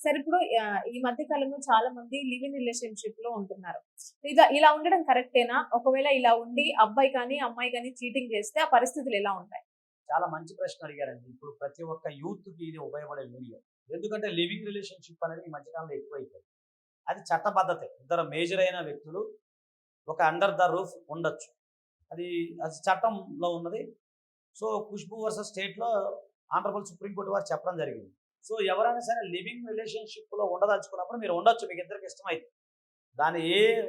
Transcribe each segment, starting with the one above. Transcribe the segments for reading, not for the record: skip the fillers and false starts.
సరే ఇప్పుడు ఈ మధ్య కాలంలో చాలా మంది లివ్ ఇన్ రిలేషన్‌షిప్ లో ఉంటున్నారు. ఇలా ఉండడం కరెక్టేనా? ఒకవేళ ఇలా ఉండి అబ్బాయి కానీ, అమ్మాయి కానీ చీటింగ్ చేస్తే ఆ పరిస్థితులు ఎలా ఉంటాయి? చాలా మంచి ప్రశ్న అడిగారండి. ఇప్పుడు ప్రతి ఒక్క యూత్‌కి ఇది ఉపయోగపడే వీడియో. ఎందుకంటే లివింగ్ రిలేషన్‌షిప్ అనేది ఈ మధ్య కాలంలో ఎక్కువైపోయింది. అది చట్టబద్ధతే. ఇద్దరు మేజర్ అయిన వ్యక్తులు ఒక అండర్ ద రూఫ్ ఉండొచ్చు. అది అది చట్టంలో ఉన్నది. సో, ఖుష్బూ వర్సెస్ స్టేట్‌లో ఆనరబుల్ సుప్రీం కోర్ట్ వారు చెప్పడం జరిగింది. సో, ఎవరైనా సరే లివింగ్ రిలేషన్‌షిప్‌లో ఉండదలుచుకున్నప్పుడు మీరు ఉండొచ్చు మీకు ఇద్దరికి ఇష్టమైతే. దాన్ని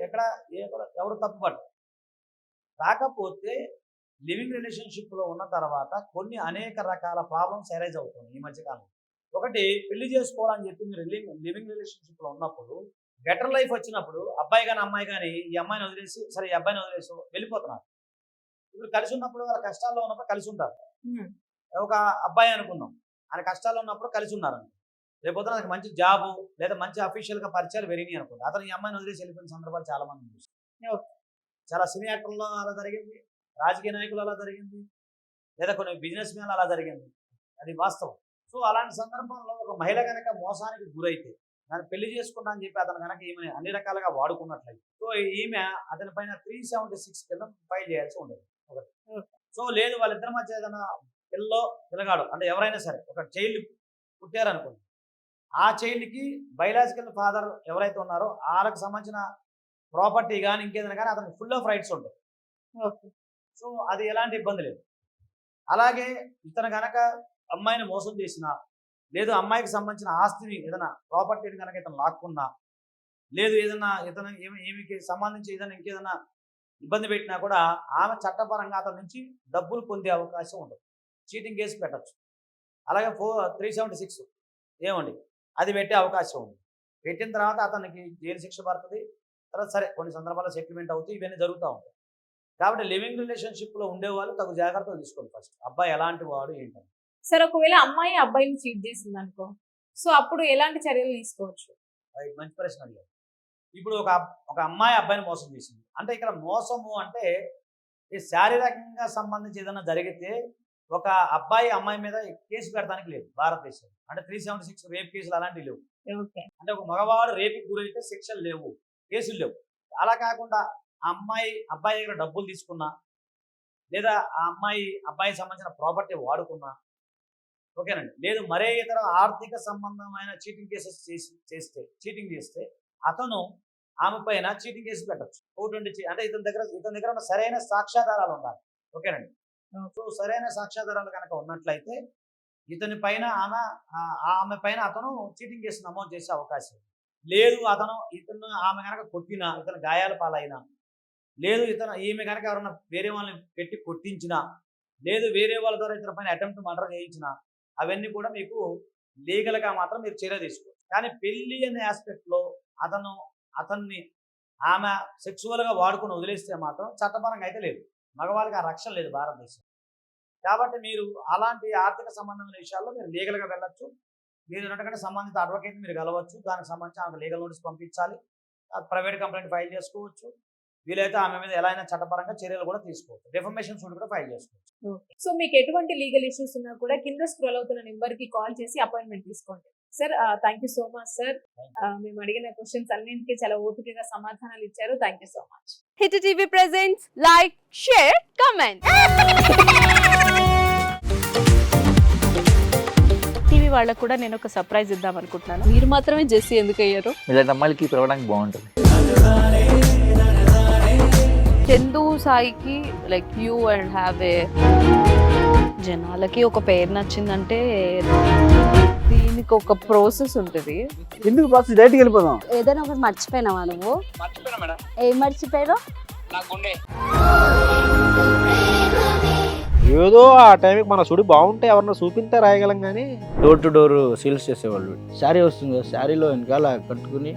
ఎక్కడ ఎవరు తప్పుపట్టరు. కాకపోతే లివింగ్ రిలేషన్‌షిప్‌లో ఉన్న తర్వాత కొన్ని అనేక రకాల ప్రాబ్లమ్స్ అరైజ్ అవుతున్నాయి ఈ మధ్య కాలంలో. ఒకటి పెళ్లి చేసుకోవాలని చెప్పి మీరు లివింగ్ రిలేషన్‌షిప్‌లో ఉన్నప్పుడు బెటర్ లైఫ్ వచ్చినప్పుడు అబ్బాయి గాని, అమ్మాయి గాని ఈ అమ్మాయిని వదిలేసి సరే ఈ అబ్బాయిని వదిలేసి వెళ్ళిపోతున్నారు. ఇప్పుడు కలిసి ఉన్నప్పుడు వాళ్ళ కష్టాల్లో ఉన్నప్పుడు కలిసి ఉంటారు. ఒక అబ్బాయి అనుకుందాం. ఆయన కష్టాల్లో ఉన్నప్పుడు కలిసి ఉన్నారు. రేపొద్దున అతనికి మంచి జాబు లేదా మంచి అఫీషియల్‌గా పరిచయాలు పెరిగినాయి అనుకోండి. అతను ఈ అమ్మాయిని వదిలేసి వెళ్ళిపోయిన సందర్భాలు చాలా మంది చూసాం. చాలా సినీ యాక్టర్‌లో అలా జరిగింది. రాజకీయ నాయకులు అలా జరిగింది. లేదా కొన్ని బిజినెస్ మ్యాన్ అలా జరిగింది. అది వాస్తవం. సో, అలాంటి సందర్భంలో ఒక మహిళ కనుక మోసానికి గురైతే దాన్ని పెళ్లి చేసుకున్నా అని చెప్పి అతను కనుక ఈమె అన్ని రకాలుగా వాడుకున్నట్లయితే సో ఈమె అతని పైన 376 కింద ఫైల్ చేయాల్సి ఉండదు ఒకటి. సో లేదు వాళ్ళిద్దరి మధ్య ఏదైనా పిల్లగాడు అంటే ఎవరైనా సరే ఒక చైల్డ్ పుట్టారనుకోండి, ఆ చైల్డ్కి బయలాజికల్ ఫాదర్ ఎవరైతే ఉన్నారో వాళ్ళకి సంబంధించిన ప్రాపర్టీ కానీ ఇంకేదైనా కానీ అతనికి ఫుల్ ఆఫ్ రైట్స్ ఉంటాయి. సో అది ఎలాంటి ఇబ్బంది లేదు. అలాగే ఇతను కనుక అమ్మాయిని మోసం చేసినా లేదు అమ్మాయికి సంబంధించిన ఆస్తిని ఏదైనా ప్రాపర్టీని కనుక ఇతను లాక్కున్నా లేదు ఏదైనా ఈమెకి సంబంధించి ఏదైనా ఇంకేదైనా ఇబ్బంది పెట్టినా కూడా ఆమె చట్టపరంగా అతని నుంచి డబ్బులు పొందే అవకాశం ఉండదు. చీటింగ్ కేసు పెట్టచ్చు. అలాగే 376 ఏమండి అది పెట్టే అవకాశం ఉంది. పెట్టిన తర్వాత అతనికి జైలు శిక్ష పడుతుంది. తర్వాత సరే కొన్ని సందర్భాల్లో సెటిల్మెంట్ అవుతాయి. ఇవన్నీ జరుగుతూ ఉంటాయి. కాబట్టి లివింగ్ రిలేషన్షిప్లో ఉండేవాళ్ళు తగు జాగ్రత్తలు తీసుకోండి. ఫస్ట్ అబ్బాయి ఎలాంటి వాడు ఏంటని. సరే ఒకవేళ అమ్మాయి అబ్బాయిని చీట్ చేసింది అనుకో, సో అప్పుడు ఎలాంటి చర్యలు తీసుకోవచ్చు? మంచి ప్రశ్న అడిగారు. ఇప్పుడు ఒక అమ్మాయి అబ్బాయిని మోసం చేసింది అంటే ఇక్కడ మోసము అంటే ఈ శారీరకంగా సంబంధించి ఏదైనా జరిగితే ఒక అబ్బాయి అమ్మాయి మీద కేసు పెడతానికి లేదు భారతదేశం. అంటే 376 రేప్ కేసులు అలాంటివి లేవు. అంటే ఒక మగవాడు రేపుకి గురైతే శిక్షలు లేవు, కేసులు లేవు. అలా కాకుండా ఆ అబ్బాయి దగ్గర డబ్బులు తీసుకున్నా లేదా ఆ అబ్బాయికి సంబంధించిన ప్రాపర్టీ వాడుకున్నా ఓకేనండి, లేదు మరే ఇతర ఆర్థిక సంబంధమైన చీటింగ్ కేసెస్ చీటింగ్ చేస్తే అతను ఆమె పైన చీటింగ్ కేసు పెట్టచ్చు. అంటే ఇతని దగ్గర ఉన్న సరైన సాక్ష్యాధారాలు ఉండాలి. ఓకేనండి. సో సరైన సాక్ష్యాధారాలు కనుక ఉన్నట్లయితే ఇతని పైన ఆమె పైన అతను చీటింగ్ కేసు నమోదు చేసే అవకాశం లేదు. ఆమె కనుక కొట్టినా ఇతను గాయాల పాలైనా లేదు ఈమె కనుక ఎవరైనా వేరే వాళ్ళని పెట్టి కొట్టించినా లేదు వేరే వాళ్ళ ద్వారా ఇతని పైన అటెంప్ట్ మర్డర్ చేయించినా అవన్నీ కూడా మీకు లీగల్గా మాత్రం మీరు చర్య తీసుకోవచ్చు. కానీ పెళ్లి అనే ఆస్పెక్ట్లో అతన్ని ఆమె సెక్సువల్గా వాడుకుని వదిలేస్తే మాత్రం చట్టపరంగా అయితే లేదు. మగవాళ్ళకి ఆ రక్షణ లేదు భారతదేశం. కాబట్టి మీరు అలాంటి ఆర్థిక సంబంధమైన విషయాల్లో మీరు లీగల్గా వెళ్ళొచ్చు. మీరు ఉన్నట్టుగా సంబంధిత అడ్వకేట్ మీరు కలవచ్చు. దానికి సంబంధించి ఆమె లీగల్ నోటీస్ పంపించాలి. ప్రైవేట్ కంప్లైంట్ ఫైల్ చేసుకోవచ్చు. వీలైతే ఆమె మీద ఎలా అయినా చట్టపరంగా చర్యలు కూడా తీసుకోవచ్చు. డెఫమేషన్ సూట్ కూడా ఫైల్ చేసుకోవచ్చు. సో మీకు ఎటువంటి లీగల్ ఇష్యూస్ ఉన్నా కూడా కింద స్క్రోల్ అవుతున్న నెంబర్ కి కాల్ చేసి అపాయింట్మెంట్ తీసుకోండి. Sir thank you so much sir. మేము అడిగిన క్వశ్చన్స్ అన్నింటికి చాలా ఓపికగా సమాధానాలు ఇచ్చారు. Thank you so much. Hit TV presents like, share, comment. TV వాళ్ళకు కూడా నేను ఒక సర్ప్రైజ్ ఇద్దాం అనుకుంటున్నాను. మీరు మాత్రమే జెస్సీ ఎందుకు అయ్యారు? ఇలాంటి అమ్మాయిలకి పిలవడానికి బాగుంటుంది. చందు సాయికి like you and have a జనాలకి ఒక పేరు నచ్చిందంటే దీనికి ఒక ప్రాసెస్ ఉంటుంది. ఎందుకు ప్రాసెస్ డైరెక్ట్‌గా వెళ్ళిపోదాం. ఏదైనా ఒకటి మర్చిపోయినావా నువ్వు? మర్చిపోయినా మేడం. ఏం మర్చిపోయావు? నా గుండె. ఏదో ఆ టైంకి మన సుడి బాగుంటే ఎవరన్నా చూపిస్తే రాయగలం కానీ డోర్ టు డోర్ సేల్స్ చేసేవాళ్ళు. శారీ వస్తుంది, శారీలో వెనకాల కట్టుకుని